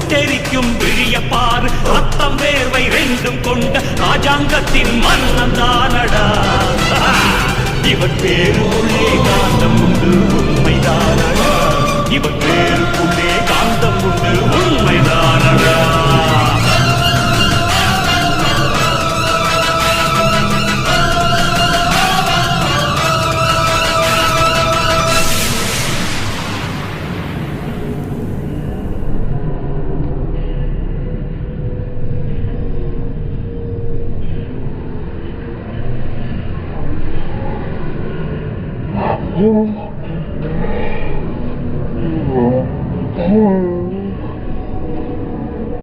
சுட்டெரிக்கும் விழியப்பார் ரத்தம் வேர்வை ரெண்டும் கொண்ட ராஜாங்கத்தின் மன்னன் தானடா. இவன் பேருக்குள்ளே காந்தம் உண்டு உண்மைதானடா. இவன் பேருக்குள்ளே காந்தம் உண்டு உண்மைதானடா. Oh.